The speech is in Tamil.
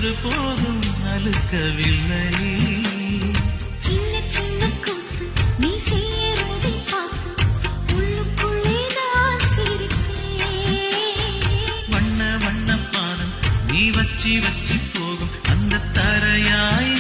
ஒரு போதும் அழுக்கவில்லை. சின்ன சின்ன கூத்து நீ செய்யறதை பார்த்து உள்ளுக்குள்ளே நான் சிரித்தேன். வண்ண வண்ண பாதம் நீ வச்சி வச்சி போகும் அந்த தரையாய்